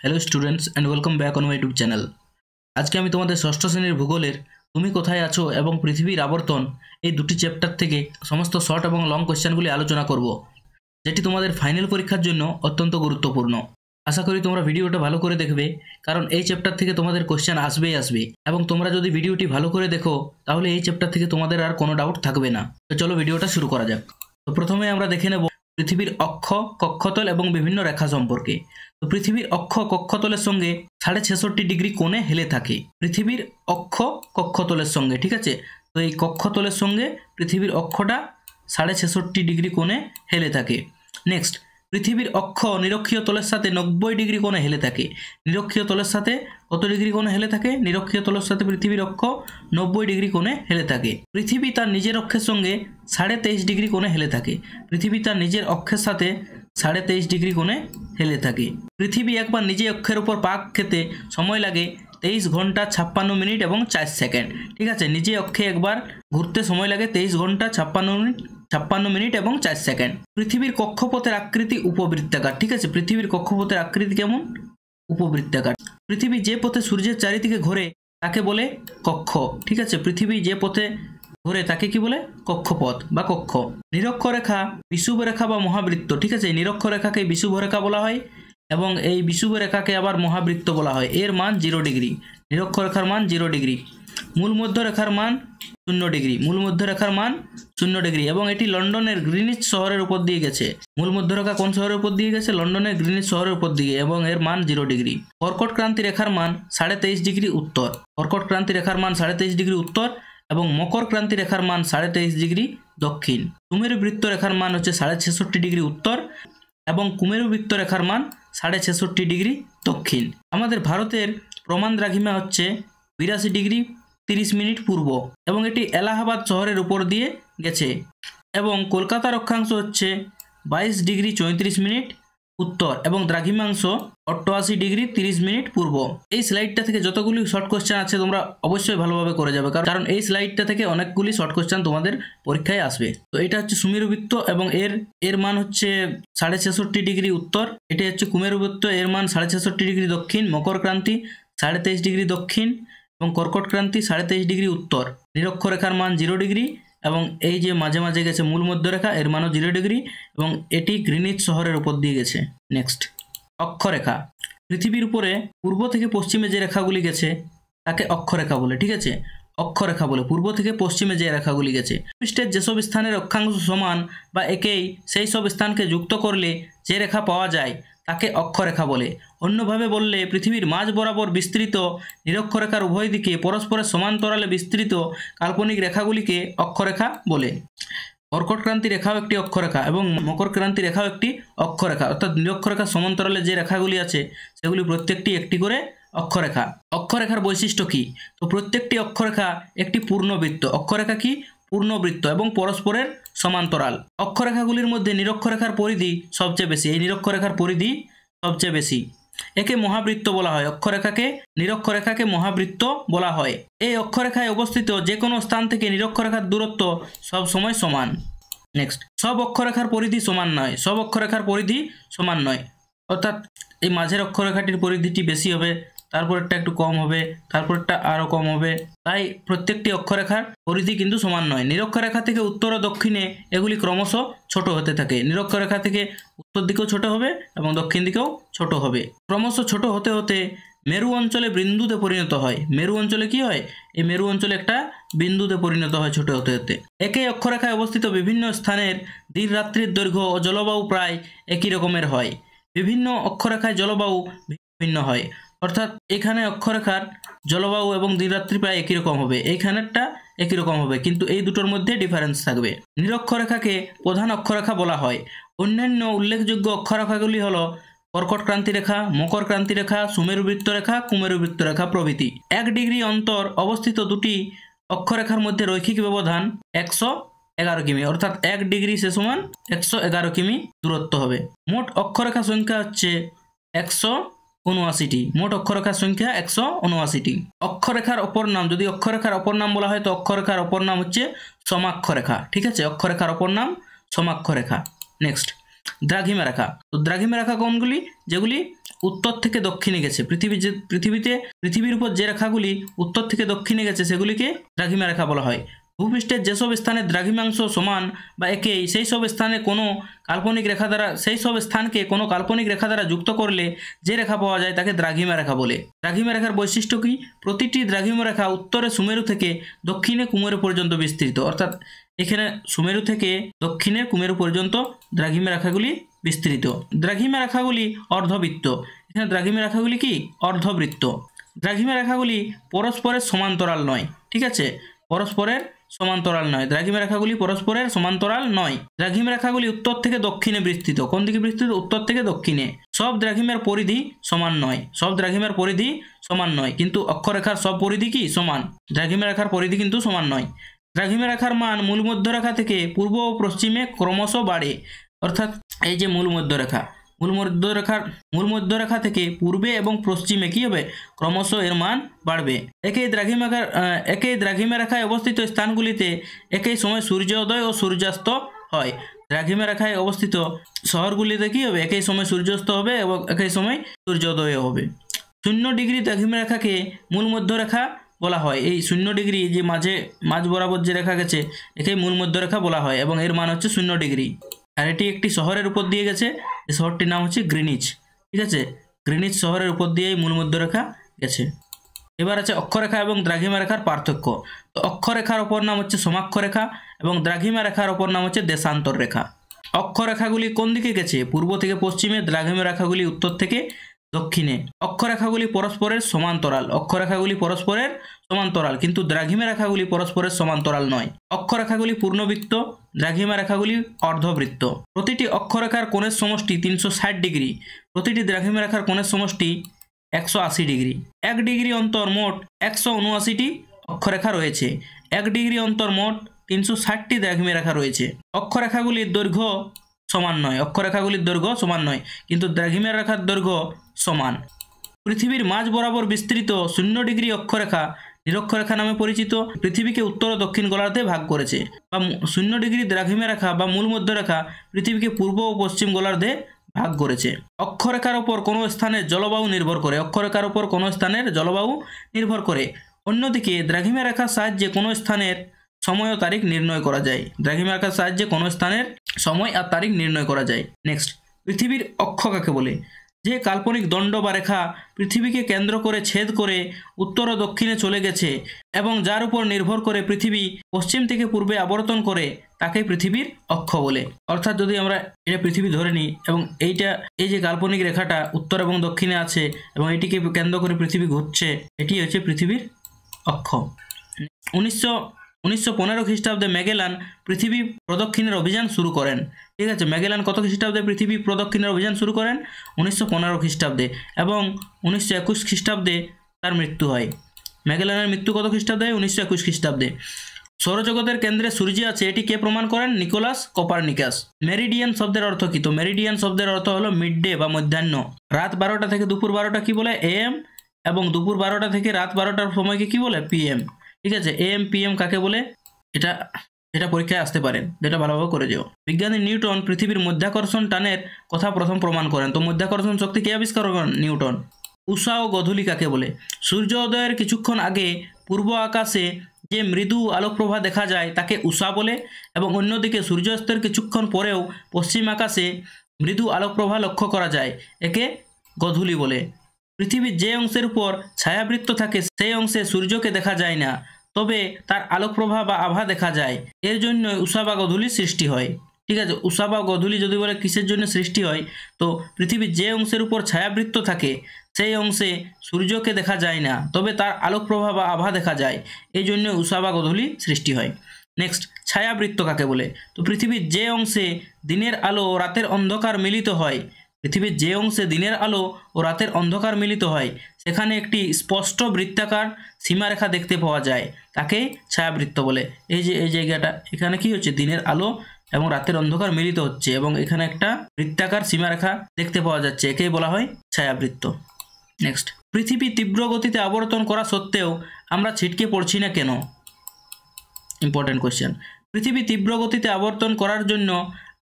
Hello students and welcome back on my YouTube channel. আজকে আমি তোমাদের ষষ্ঠ শ্রেণীর ভূগোলের তুমি কোথায় আছো এবং পৃথিবীর আবর্তন এই দুটি চ্যাপ্টার থেকে সমস্ত শর্ট এবং লং কোয়েশ্চেনগুলি আলোচনা করব, যেটি তোমাদের ফাইনাল পরীক্ষার জন্য অত্যন্ত গুরুত্বপূর্ণ। আশা করি তোমরা ভিডিওটা ভালো করে দেখবে, কারণ এই চ্যাপ্টার থেকে তোমাদের কোয়েশ্চেন আসবেই আসবে, এবং তোমরা যদি ভিডিওটি ভালো করে দেখো তাহলে এই চ্যাপ্টার থেকে তোমাদের আর কোনো ডাউট থাকবে না। তো চলো ভিডিওটা শুরু করা যাক। তো প্রথমে আমরা দেখে নেব পৃথিবীর অক্ষ, কক্ষতল এবং বিভিন্ন রেখা সম্পর্কে। তো পৃথিবীর অক্ষ কক্ষতলের সঙ্গে 66.5 ডিগ্রি কোণে হেলে থাকে। পৃথিবীর অক্ষ কক্ষতলের সঙ্গে, ঠিক আছে। তো এই কক্ষতলের সঙ্গে পৃথিবীর অক্ষটা 66.5 ডিগ্রি কোণে হেলে থাকে। নেক্সট, পৃথিবীর অক্ষ নিরক্ষীয় তলের সাথে 90 ডিগ্রি কোণে হেলে থাকে। নিরক্ষীয় তলের সাথে কত ডিগ্রি কোণে হেলে থাকে? নিরক্ষীয় তলের সাথে পৃথিবীর অক্ষ 90 ডিগ্রি কোণে হেলে থাকে। পৃথিবী তার নিজের অক্ষের সঙ্গে 23.5 ডিগ্রি কোণে হেলে থাকে। পৃথিবী তার নিজের অক্ষের সাথে 23.5 ডিগ্রি কোণে হেলে থাকে। পৃথিবী একবার নিজে অক্ষের উপর পাক খেতে সময় লাগে 23 ঘন্টা 56 মিনিট এবং 4 সেকেন্ড। ঠিক আছে, নিজে অক্ষে একবার ঘুরতে সময় লাগে 23 ঘন্টা 56 মিনিট এবং 4 সেকেন্ড। পৃথিবীর কক্ষপথের আকৃতি উপবৃত্তাকার। ঠিক আছে, পৃথিবীর কক্ষপথের আকৃতি কেমন? উপবৃত্তাকার। পৃথিবী যে পথে সূর্যের চারিদিকে ঘোরে তাকে বলে কক্ষ। ঠিক আছে, পৃথিবী যে পথে ঘোরে তাকে কি বলে? কক্ষপথ বা কক্ষ। নিরক্ষরেখা, বিষুবরেখা বা মহাবৃত্ত। ঠিক আছে, নিরক্ষরেখাকে বিষুবরেখা বলা হয় এবং এই বিষুবরেখাকে আবার মহাবৃত্ত বলা হয়। এর মান 0 ডিগ্রি। নিরক্ষরেখার মান 0 ডিগ্রি। মূল মধ্যরেখার মান 0 ডিগ্রি। মূল মধ্যরেখার মান 0 ডিগ্রি এবং এটি লন্ডনের গ্রিনিচ শহরের উপর দিয়ে গেছে। মূল মধ্যরেখা কোন শহরের উপর দিয়ে গেছে? লন্ডনের গ্রিনিচ শহরের উপর দিয়ে, এবং এর মান 0 ডিগ্রি। কর্কট ক্রান্তি রেখার মান 23.5 ডিগ্রি উত্তর। কর্কট ক্রান্তি রেখার মান 23.5 ডিগ্রি উত্তর এবং মকর ক্রান্তি রেখার মান 23.5 ডিগ্রি দক্ষিণ। কুমেরু বৃত্ত রেখার মান হচ্ছে 66.5 ডিগ্রি উত্তর এবং কুমেরু বৃত্ত রেখার মান 66.5 ডিগ্রি দক্ষিণ। আমাদের ভারতের প্রমাণ দ্রাঘিমা হচ্ছে 82 ডিগ্রি 30 মিনিট পূর্ব এবং এটি এলাহাবাদ শহরের উপর দিয়ে গেছে, এবং কলকাতার অক্ষাংশ হচ্ছে 22 ডিগ্রি 34 মিনিট উত্তর এবং দ্রাঘিমাংশ 88 ডিগ্রি 30 মিনিট পূর্ব। এই স্লাইডটা থেকে যতগুলি শর্ট কোশ্চেন আছে তোমরা অবশ্যই ভালোভাবে করে যাবে, কারণ এই স্লাইডটা থেকে অনেকগুলি শর্ট কোশ্চেন তোমাদের পরীক্ষায় আসবে। তো এটা হচ্ছে সুমেরু বৃত্ত এবং এর মান হচ্ছে 66.5 ডিগ্রি উত্তর। এটা হচ্ছে কুমেরু বৃত্ত, এর মান 66.5 ডিগ্রি দক্ষিণ। মকর ক্রান্তি 23.5 ডিগ্রি দক্ষিণ এবং কর্কট ক্রান্তি 23.5 ডিগ্রি উত্তর। নিরক্ষরেখার মান 0 ডিগ্রি এবং এই যে মাঝে মাঝে গেছে মূল মধ্যরেখা, এর মানও 0 ডিগ্রি এবং এটি গ্রিনিচ শহরের উপর দিয়ে গেছে। নেক্সট, অক্ষরেখা। পৃথিবীর উপরে পূর্ব থেকে পশ্চিমে যে রেখাগুলি গেছে তাকে অক্ষরেখা বলে। ঠিক আছে, অক্ষরেখা বলে পূর্ব থেকে পশ্চিমে যে রেখাগুলি গেছে। পৃষ্ঠের যেসব স্থানের অক্ষাংশ সমান বা একই, সেই সব স্থানকে যুক্ত করলে যে রেখা পাওয়া যায় তাকে অক্ষরেখা বলে। অন্যভাবে বললে পৃথিবীর মাঝ বরাবর বিস্তৃত নিরক্ষরেখার উভয় দিকে পরস্পরের সমান্তরালে বিস্তৃত কাল্পনিক রেখাগুলিকে অক্ষরেখা বলে। কর্কট ক্রান্তি রেখাও একটি অক্ষরেখা এবং মকর ক্রান্তি রেখাও একটি অক্ষরেখা, অর্থাৎ নিরক্ষরেখার সমান্তরালে যে রেখাগুলি আছে সেগুলি প্রত্যেকটি একটি করে অক্ষরেখা। অক্ষরেখার বৈশিষ্ট্য কি? তো প্রত্যেকটি অক্ষরেখা একটি পূর্ণবৃত্ত। অক্ষরেখা কি? পূর্ণবৃত্ত এবং পরস্পরের সমান্তরাল। অক্ষরেখাগুলির মধ্যে নিরক্ষরেখার পরিধি সবচেয়ে বেশি। এই নিরক্ষরেখার পরিধি সবচেয়ে বেশি। একে মহাবৃত্ত বলা হয়। নিরক্ষরেখাকে মহাবৃত্ত বলা হয়। এই অক্ষরেখায় অবস্থিত যে কোনো স্থান থেকে নিরক্ষরেখার দূরত্ব সব সময় সমান। নেক্সট, সব অক্ষরেখার পরিধি সমান নয়। সব অক্ষরেখার পরিধি সমান নয়, অর্থাৎ এই মাঝের অক্ষরেখাটির পরিধিটি বেশি হবে, তারপরটা একটু কম হবে, তারপরটা আরও কম হবে। তাই প্রত্যেকটি অক্ষরেখার পরিধি কিন্তু সমান নয়। নিরক্ষরেখা থেকে উত্তর ও দক্ষিণে এগুলি ক্রমশ ছোট হতে থাকে। নিরক্ষরেখা থেকে উত্তর দিকেও ছোট হবে এবং দক্ষিণ দিকেও ছোট হবে। ক্রমশ ছোট হতে হতে মেরু অঞ্চলে বিন্দুতে পরিণত হয়। মেরু অঞ্চলে কি হয়? এই মেরু অঞ্চলে একটা বিন্দুতে পরিণত হয় ছোট হতে হতে। একই অক্ষরেখায় অবস্থিত বিভিন্ন স্থানের দিন রাত্রির দৈর্ঘ্য ও জলবায়ু প্রায় একই রকমের হয়। বিভিন্ন অক্ষরেখায় জলবায়ু ভিন্ন হয়, অর্থাৎ এখানে অক্ষরেখার জলবায়ু এবং দিনরাত্রি প্রায় একই রকম হবে, এইখানেরটা একই রকম হবে, কিন্তু এই দুটোর মধ্যে ডিফারেন্স থাকবে। নিরক্ষরেখাকে প্রধান অক্ষরেখা বলা হয়। অন্যান্য উল্লেখযোগ্য অক্ষরেখাগুলি হলো কর্কট ক্রান্তি রেখা, মকর ক্রান্তি রেখা, সুমেরু বৃত্ত রেখা, কুমেরু বৃত্ত রেখা প্রভৃতি। 1 ডিগ্রি অন্তর অবস্থিত দুটি অক্ষরেখার মধ্যে রৈখিক ব্যবধান 111 কিমি, অর্থাৎ 1 ডিগ্রি সে সমান 111 কিমি দূরত্ব হবে। মোট অক্ষরেখা সংখ্যা হচ্ছে 179টি। মোট অক্ষরেখার সংখ্যা 179টি। অক্ষরেখার অপর নাম, যদি অক্ষরেখার অপর নাম বলা হয় তো অক্ষরেখার অপর নাম হচ্ছে সমাক্ষরেখা। ঠিক আছে, অক্ষরেখার অপর নাম সমাক্ষরেখা। নেক্সট, দ্রাঘিমা রেখা। তো দ্রাঘিমা রেখা কোনগুলি? যেগুলি উত্তর থেকে দক্ষিণে গেছে। পৃথিবীর উপর যে রেখাগুলি উত্তর থেকে দক্ষিণে গেছে সেগুলিকে দ্রাঘিমা রেখা বলা হয়। ভূপৃষ্ঠের যেসব স্থানে দ্রাঘিমাংশ সমান বা একই সেই সব স্থানকে কোনো কাল্পনিক রেখা দ্বারা যুক্ত করলে যে রেখা পাওয়া যায় তাকে দ্রাঘিমা রেখা বলে। দ্রাঘিমা রেখার বৈশিষ্ট্য কি? প্রতিটি দ্রাঘিমা রেখা উত্তরে সুমেরু থেকে দক্ষিণে কুমেরু পর্যন্ত বিস্তৃত। অর্থাৎ এখানে সুমেরু থেকে দক্ষিণে কুমেরু পর্যন্ত দ্রাঘিমা রেখাগুলি বিস্তৃত। দ্রাঘিমা রেখাগুলি অর্ধবৃত্ত। এখানে দ্রাঘিমা রেখাগুলি কি? অর্ধবৃত্ত। দ্রাঘিমা রেখাগুলি পরস্পরের সমান্তরাল নয়। ঠিক আছে, পরস্পরের সমান্তরাল নয়। দ্রাঘিমা রেখাগুলি পরস্পরের সমান্তরাল নয়। দ্রাঘিমা রেখাগুলি উত্তর থেকে দক্ষিণে বিস্তৃত। কোন দিকে বিস্তৃত? উত্তর থেকে দক্ষিণে। সব দ্রাঘিমার পরিধি সমান নয়। সব দ্রাঘিমার পরিধি সমান নয়, কিন্তু অক্ষরেখার সব পরিধি কি? সমান। দ্রাঘিমা রেখার পরিধি কিন্তু সমান নয়। দ্রাঘিমা রেখার মান মূল মধ্যরেখা থেকে পূর্ব ও পশ্চিমে ক্রমশ বাড়ে। অর্থাৎ এই যে মূল মধ্যরেখা থেকে পূর্বে এবং পশ্চিমে কি হবে? ক্রমশ এর মান বাড়বে। একই দ্রাঘিমা রেখায় অবস্থিত স্থানগুলিতে একই সময় সূর্যোদয় ও সূর্যাস্ত হয়। দ্রাঘিমা রেখায় অবস্থিত শহরগুলিতে কি হবে? একই সময় সূর্যাস্ত হবে এবং একই সময় সূর্যোদয় হবে। 0 ডিগ্রি দ্রাঘিমা রেখাকে মূল মধ্যরেখা বলা হয়। এই 0 ডিগ্রি যে মাঝ বরাবর যে রেখা গেছে একে মূল মধ্যরেখা বলা হয় এবং এর মান হচ্ছে 0 ডিগ্রি। আর এটি একটি শহরের উপর দিয়ে গেছে। এই শহরটির নাম হচ্ছে গ্রিনিচ। ঠিক আছে, গ্রিনিচ শহরের উপর দিয়েই মূল মধ্যরেখা গেছে। এবার আছে অক্ষরেখা এবং দ্রাঘিমা রেখার পার্থক্য। তো অক্ষরেখার অপর নাম হচ্ছে সমাক্ষরেখা এবং দ্রাঘিমা রেখার অপর নাম হচ্ছে দেশান্তর রেখা। অক্ষরেখাগুলি কোন দিকে গেছে? পূর্ব থেকে পশ্চিমে। দ্রাঘিমা রেখাগুলি উত্তর থেকে দক্ষিণে। অক্ষরেখাগুলি পরস্পরের সমান্তরাল, কিন্তু দ্রাঘিমা রেখাগুলি পরস্পরের সমান্তরাল নয়। অক্ষরেখাগুলি পূর্ণবৃত্ত, দ্রাঘিমা রেখাগুলি অর্ধবৃত্ত। প্রতিটি অক্ষরেখার কোণের সমষ্টি 360 ডিগ্রি। প্রতিটি দ্রাঘিমা রেখার কোণের সমষ্টি 180 ডিগ্রি। 1 ডিগ্রি অন্তর মোট 179টি অক্ষরেখা রয়েছে। 1 ডিগ্রি অন্তর মোট 360টি দ্রাঘিমা রেখা রয়েছে। অক্ষরেখাগুলির দৈর্ঘ্য সমান নয়, কিন্তু দ্রাঘিমা রেখার দৈর্ঘ্য সমান। পৃথিবীর মাঝ বরাবর বিস্তৃত 0 ডিগ্রি অক্ষরেখা নিরক্ষরেখা নামে পরিচিত। পৃথিবীকে উত্তর ও দক্ষিণ গোলার্ধে ভাগ করেছে। বা 0 ডিগ্রি দ্রাঘিমা রেখা বা মূল মধ্যরেখা পৃথিবীকে পূর্ব ও পশ্চিম গোলার্ধে ভাগ করেছে। অক্ষরেখার ওপর কোনো স্থানের জলবায়ু নির্ভর করে। অন্যদিকে দ্রাঘিমা রেখার সাহায্যে কোনো স্থানের সময় ও তারিখ নির্ণয় করা যায়। নেক্সট, পৃথিবীর অক্ষ কাকে বলে? যে কাল্পনিক দণ্ড বা রেখা পৃথিবীকে কেন্দ্র করে ছেদ করে উত্তর ও দক্ষিণে চলে গেছে এবং যার উপর নির্ভর করে পৃথিবী পশ্চিম থেকে পূর্বে আবর্তন করে তাকে পৃথিবীর অক্ষ বলে। অর্থাৎ যদি আমরা এটা পৃথিবী ধরে নিই এবং এই যে কাল্পনিক রেখাটা উত্তর এবং দক্ষিণে আছে এবং এটিকে কেন্দ্র করে পৃথিবী ঘুরছে, এটি হচ্ছে পৃথিবীর অক্ষ। 1915 খ্রিস্টাব্দে ম্যাগেলান পৃথিবী প্রদক্ষিণের অভিযান শুরু করেন। ঠিক আছে, ম্যাগেলান কত খ্রিস্টাব্দে পৃথিবী প্রদক্ষিণের অভিযান শুরু করেন? 1915 খ্রিস্টাব্দে। এবং 1921 খ্রিস্টাব্দে তার মৃত্যু হয়। ম্যাগেলানের মৃত্যু কত খ্রিস্টাব্দে? 1921 খ্রিস্টাব্দে। সৌরজগতের কেন্দ্রে সূর্য আছে, এটি কে প্রমাণ করেন? Nicolas Copernicus. মেরিডিয়ান শব্দের অর্থ কি? তো মেরিডিয়ান শব্দের অর্থ হলো মিড ডে বা মধ্যাহ্ন। রাত 12টা থেকে দুপুর 12টা কি বলে? AM, এবং দুপুর 12টা থেকে রাত 12টার সময়কে কি বলে? PM। ঠিক আছে, AM PM কাকে বলে? এটা পরীক্ষায় আসতে পারেন, যেটা ভালোভাবে করে যেও। বিজ্ঞানী নিউটন পৃথিবীর মধ্যাকর্ষণ টানের কথা প্রথম প্রমাণ করেন। তো মধ্যাকর্ষণ শক্তি কে আবিষ্কার করেন? নিউটন। উষা ও গোধূলি কাকে বলে? সূর্য উদয়ের কিছুক্ষণ আগে পূর্ব আকাশে যে মৃদু আলোকপ্রভা দেখা যায় তাকে উষা বলে, এবং অন্যদিকে সূর্যাস্তের কিছুক্ষণ পরেও পশ্চিম আকাশে মৃদু আলোকপ্রভা লক্ষ্য করা যায়, একে গোধূলি বলে। পৃথিবীর যে অংশের উপর ছায়াবৃত্ত থাকে সেই অংশে সূর্যকে দেখা যায় না, তবে তার আলোকপ্রভা বা আভা দেখা যায়। এর জন্য উষা বা গোধূলির সৃষ্টি হয়। ঠিক আছে, উষা বা গোধূলি যদি বলে কিসের জন্য সৃষ্টি হয়, তো পৃথিবীর যে অংশের উপর ছায়াবৃত্ত থাকে সেই অংশে সূর্যকে দেখা যায় না, তবে তার আলোকপ্রভা বা আভা দেখা যায়। এই জন্য উষা বা গোধূলি সৃষ্টি হয়। নেক্সট, ছায়াবৃত্ত কাকে বলে? তো পৃথিবীর যে অংশে দিনের আলো ও রাতের অন্ধকার মিলিত হয়, সেখানে একটি স্পষ্ট বৃত্তাকার সীমারেখা দেখতে পাওয়া যায়, তাকে ছায়াবৃত্ত বলে। এই যে এই জায়গাটা, এখানে কি হচ্ছে? দিনের আলো এবং রাতের অন্ধকার মিলিত হচ্ছে এবং এখানে একটা বৃত্তাকার সীমারেখা দেখতে পাওয়া যাচ্ছে, একেই বলা হয় ছায়াবৃত্ত। নেক্সট, পৃথিবী তীব্র গতিতে আবর্তন করা সত্ত্বেও আমরা ছিটকে পড়ছি না কেন? Important question. পৃথিবী তীব্র গতিতে আবর্তন করার জন্য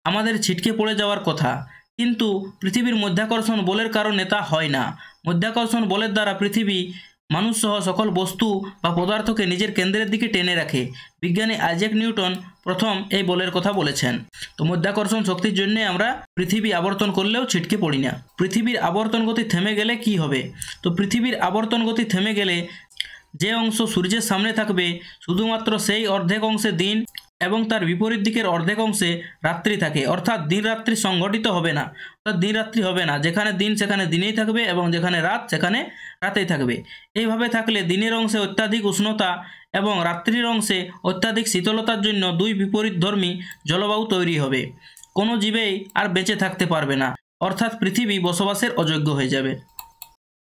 আমাদের ছিটকে পড়ে যাওয়ার কথা, কিন্তু পৃথিবীর মধ্যাকর্ষণ বলের কারণে তা হয় না। মধ্যাকর্ষণ বলের দ্বারা পৃথিবী মানুষ সহ সকল বস্তু বা পদার্থকে নিজের কেন্দ্রের দিকে টেনে রাখে। বিজ্ঞানী আইজ্যাক নিউটন প্রথম এই বলের কথা বলেছেন। তো মধ্যাকর্ষণ শক্তির জন্য আমরা পৃথিবী আবর্তন করলেও ছিটকে পড়ি না। পৃথিবীর আবর্তন গতি থেমে গেলে কি হবে? তো পৃথিবীর আবর্তন গতি থেমে গেলে যে অংশ সূর্যের সামনে থাকবে শুধুমাত্র সেই অর্ধেক অংশে দিন এবং তার বিপরীত দিকের অর্ধেক অংশে রাত্রি থাকে, অর্থাৎ দিন রাত্রি সংঘটিত হবে না, অর্থাৎ দিন রাত্রি হবে না। যেখানে দিন সেখানে দিনেই থাকবে এবং যেখানে রাত সেখানে রাতেই থাকবে। এইভাবে থাকলে দিনের অংশে অত্যাধিক উষ্ণতা এবং রাত্রির অংশে অত্যাধিক শীতলতার জন্য দুই বিপরীতধর্মী জলবায়ু তৈরি হবে। কোনো জীবেই আর বেঁচে থাকতে পারবে না, অর্থাৎ পৃথিবী বসবাসের অযোগ্য হয়ে যাবে।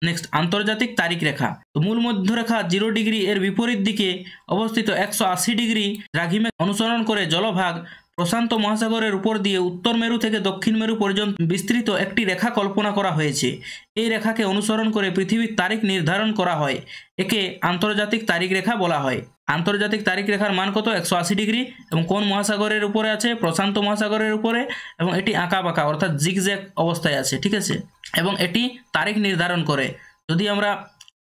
নেক্সট, আন্তর্জাতিক তারিখ রেখা। তো মূল মধ্যরেখা 0 ডিগ্রি এর বিপরীত দিকে অবস্থিত 180 ডিগ্রি দ্রাঘিমা অনুসরণ করে জলভাগ প্রশান্ত মহাসাগরের উপর দিয়ে উত্তর মেরু থেকে দক্ষিণ মেরু পর্যন্ত বিস্তৃত একটি রেখা কল্পনা করা হয়েছে। এই রেখাকে অনুসরণ করে পৃথিবীর তারিখ নির্ধারণ করা হয়। একে আন্তর্জাতিক তারিখ রেখা বলা হয়। আন্তর্জাতিক তারিখ রেখার মান কত? 180 ডিগ্রি এবং কোন মহাসাগরের উপরে আছে? প্রশান্ত মহাসাগরের উপরে, এবং এটি আঁকা বাঁকা অর্থাৎ জিগজ্যাগ অবস্থায় আছে, ঠিক আছে। এবং এটি তারিখ নির্ধারণ করে। যদি আমরা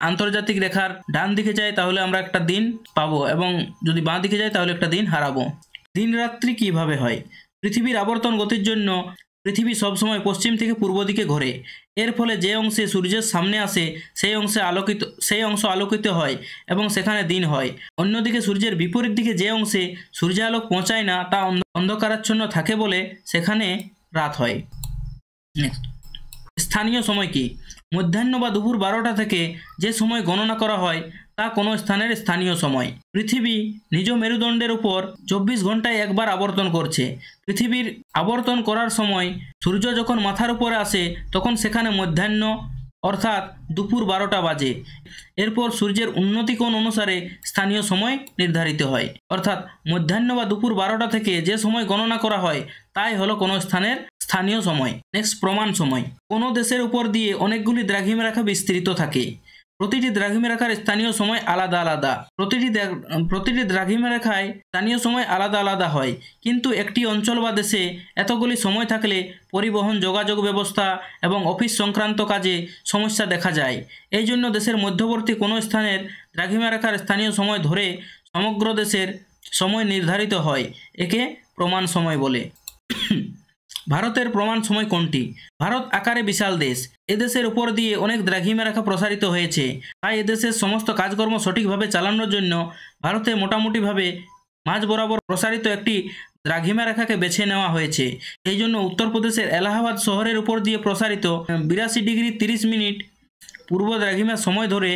আন্তর্জাতিক রেখার ডান দিকে যাই তাহলে আমরা একটা দিন পাবো এবং যদি বাঁ দিকে যাই তাহলে একটা দিন হারাবো। দিন রাত্রি কিভাবে হয়? পৃথিবীর আবর্তন গতির জন্য পৃথিবী সবসময় পশ্চিম থেকে পূর্ব দিকে ঘোরে। এর ফলে যে অংশে সূর্যের সামনে আসে সেই অংশ আলোকিত হয় এবং সেখানে দিন হয়। অন্যদিকে সূর্যের বিপরীত দিকে যে অংশে সূর্যালোক পৌঁছায় না তা অন্ধকারাচ্ছন্ন থাকে বলে সেখানে রাত হয়। নেক্সট, স্থানীয় সময় কি? মধ্যাহ্ন বা দুপুর 12টা থেকে যে সময় গণনা করা হয় তা কোনো স্থানের স্থানীয় সময়। পৃথিবী নিজ মেরুদণ্ডের উপর 24 ঘন্টায় একবার আবর্তন করছে। পৃথিবীর আবর্তন করার সময় সূর্য যখন মাথার উপরে আসে তখন সেখানে মধ্যাহ্ন অর্থাৎ দুপুর 12টা বাজে। এরপর সূর্যের উন্নতি কোণ অনুসারে স্থানীয় সময় নির্ধারিত হয়, অর্থাৎ মধ্যাহ্ন বা দুপুর 12টা থেকে যে সময় গণনা করা হয় তাই হলো কোনো স্থানের স্থানীয় সময়। নেক্সট, প্রমাণ সময়। কোনো দেশের উপর দিয়ে অনেকগুলি দ্রাঘিমা রেখা বিস্তৃত থাকে। প্রতিটি দ্রাঘিমা রেখার স্থানীয় সময় আলাদা আলাদা। প্রতিটি দ্রাঘিমা রেখায় স্থানীয় সময় আলাদা আলাদা হয়। কিন্তু একটি অঞ্চল বা দেশে এতগুলি সময় থাকলে পরিবহন, যোগাযোগ ব্যবস্থা এবং অফিস সংক্রান্ত কাজে সমস্যা দেখা যায়। এই জন্য দেশের মধ্যবর্তী কোনো স্থানের দ্রাঘিমা রেখার স্থানীয় সময় ধরে সমগ্র দেশের সময় নির্ধারিত হয়। একে প্রমাণ সময় বলে। ভারতের প্রমাণ সময় কোনটি? ভারত আকারে বিশাল দেশ। এদেশের উপর দিয়ে অনেক দ্রাঘিমা রেখা প্রসারিত হয়েছে। তাই এদেশের সমস্ত কাজকর্ম সঠিকভাবে চালানোর জন্য ভারতে মোটামুটিভাবে মাঝ বরাবর প্রসারিত একটি দ্রাঘিমা রেখাকে বেছে নেওয়া হয়েছে। এই জন্য উত্তরপ্রদেশের এলাহাবাদ শহরের উপর দিয়ে প্রসারিত 82 ডিগ্রি 30 মিনিট পূর্ব দ্রাঘিমার সময় ধরে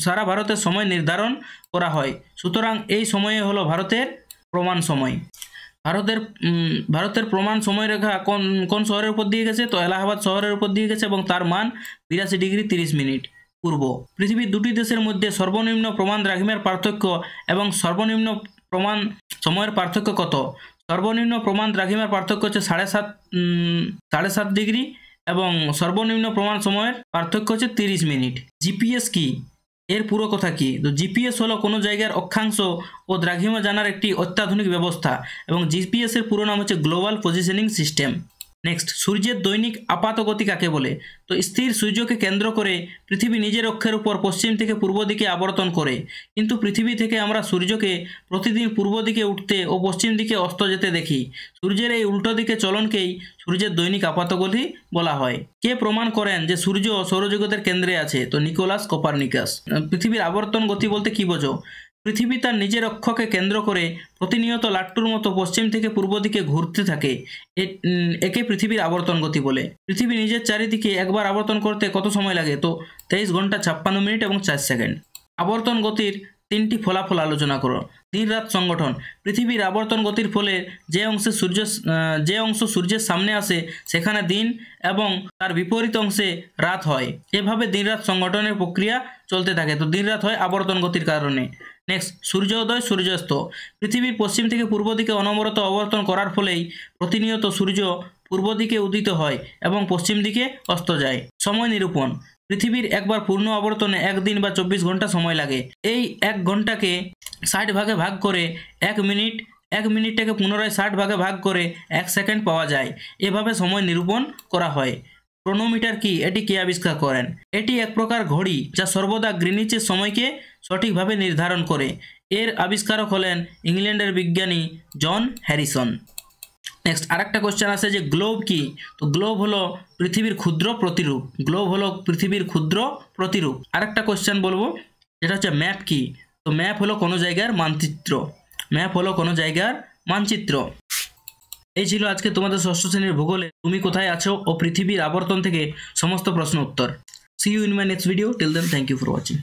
সারা ভারতের সময় নির্ধারণ করা হয়। সুতরাং এই সময়ে হলো ভারতের প্রমাণ সময়। ভারতের প্রমাণ সময় রেখা কোন শহরের উপর দিয়ে গেছে? তো এলাহাবাদ শহরের উপর দিয়ে গেছে এবং তার মান 82 ডিগ্রি 30 মিনিট পূর্ব। পৃথিবীর দুটি দেশের মধ্যে সর্বনিম্ন প্রমাণ দ্রাঘিমার পার্থক্য এবং সর্বনিম্ন প্রমাণ সময়ের পার্থক্য কত? সর্বনিম্ন প্রমাণ দ্রাঘিমার পার্থক্য হচ্ছে 7.5 ডিগ্রি এবং সর্বনিম্ন প্রমাণ সময়ের পার্থক্য হচ্ছে 30 মিনিট। জিপিএস কি? এর পুরো কথা কি? তো জিপিএস হলো কোনো জায়গার অক্ষাংশ ও দ্রাঘিমা জানার একটি অত্যাধুনিক ব্যবস্থা এবং জিপিএস এর পুরো নাম হচ্ছে গ্লোবাল পজিশনিং সিস্টেম। নেক্সট, সূর্যের দৈনিক আপাত গতি কাকে বলে? তো স্থির সূর্যকে কেন্দ্র করে পৃথিবী নিজের অক্ষের উপর পশ্চিম থেকে পূর্ব দিকে আবর্তন করে। কিন্তু পৃথিবী থেকে আমরা সূর্যকে প্রতিদিন পূর্ব দিকে উঠতে ও পশ্চিম দিকে অস্ত যেতে দেখি। সূর্যের এই উল্টো দিকে চলনকেই সূর্যের দৈনিক আপাত গতি বলা হয়। কে প্রমাণ করেন যে সূর্য সৌরজগতের কেন্দ্রে আছে? তো নিকোলাস কোপারনিকাস। পৃথিবীর আবর্তন গতি বলতে কি বোঝো? পৃথিবী তার নিজের অক্ষকে কেন্দ্র করে প্রতিনিয়ত লাট্টুর মতো পশ্চিম থেকে পূর্ব দিকে ঘুরতে থাকে। একে পৃথিবীর আবর্তন গতি বলে। পৃথিবী নিজের চারিদিকে একবার আবর্তন করতে কত সময় লাগে? তো 23 ঘন্টা 56 মিনিট এবং 4 সেকেন্ড। আবর্তন গতির 3টি ফলাফল আলোচনা করো। দিন রাত সংগঠন। পৃথিবীর আবর্তন গতির ফলে যে অংশ সূর্যের সামনে আসে সেখানে দিন এবং তার বিপরীত অংশে রাত হয়। এভাবে দিন রাত সংগঠনের প্রক্রিয়া চলতে থাকে। তো দিন রাত হয় আবর্তন গতির কারণে। নেক্সট, সূর্যোদয় সূর্যাস্ত। পৃথিবীর পশ্চিম থেকে পূর্ব দিকে অনবরত আবর্তন করার ফলেই প্রতিনিয়ত সূর্য পূর্ব দিকে উদিত হয় এবং পশ্চিম দিকে অস্ত যায়। সময় নিরূপণ। পৃথিবীর একবার পূর্ণ আবর্তনে 1 দিন বা 24 ঘন্টা সময় লাগে। এই 1 ঘন্টাকে 60 ভাগে ভাগ করে 1 মিনিট 1 মিনিটটাকে পুনরায় 60 ভাগে ভাগ করে 1 সেকেন্ড পাওয়া যায়। এভাবে সময় নিরূপণ করা হয়। ক্রোনোমিটার কি? এটি কে আবিষ্কার করেন? এটি এক প্রকার ঘড়ি যা সর্বদা গ্রিনিচের সময়কে সঠিকভাবে নির্ধারণ করে। এর আবিষ্কারক হলেন ইংল্যান্ডের বিজ্ঞানী জন হ্যারিসন। নেক্সট আরেকটা কোশ্চেন আছে যে গ্লোব কি? তো গ্লোব হলো পৃথিবীর ক্ষুদ্র প্রতিরূপ। গ্লোব হলো পৃথিবীর ক্ষুদ্র প্রতিরূপ। আরেকটা কোশ্চেন বলবো, যেটা হচ্ছে ম্যাপ কি? তো ম্যাপ হলো কোনো জায়গার মানচিত্র। ম্যাপ হলো কোনো জায়গার মানচিত্র। এই ছিল আজকে তোমাদের ষষ্ঠ শ্রেণীর ভূগোলে তুমি কোথায় আছো ও পৃথিবীর আবর্তন থেকে সমস্ত প্রশ্ন উত্তর। See you in my next video. Till then, thank you for watching.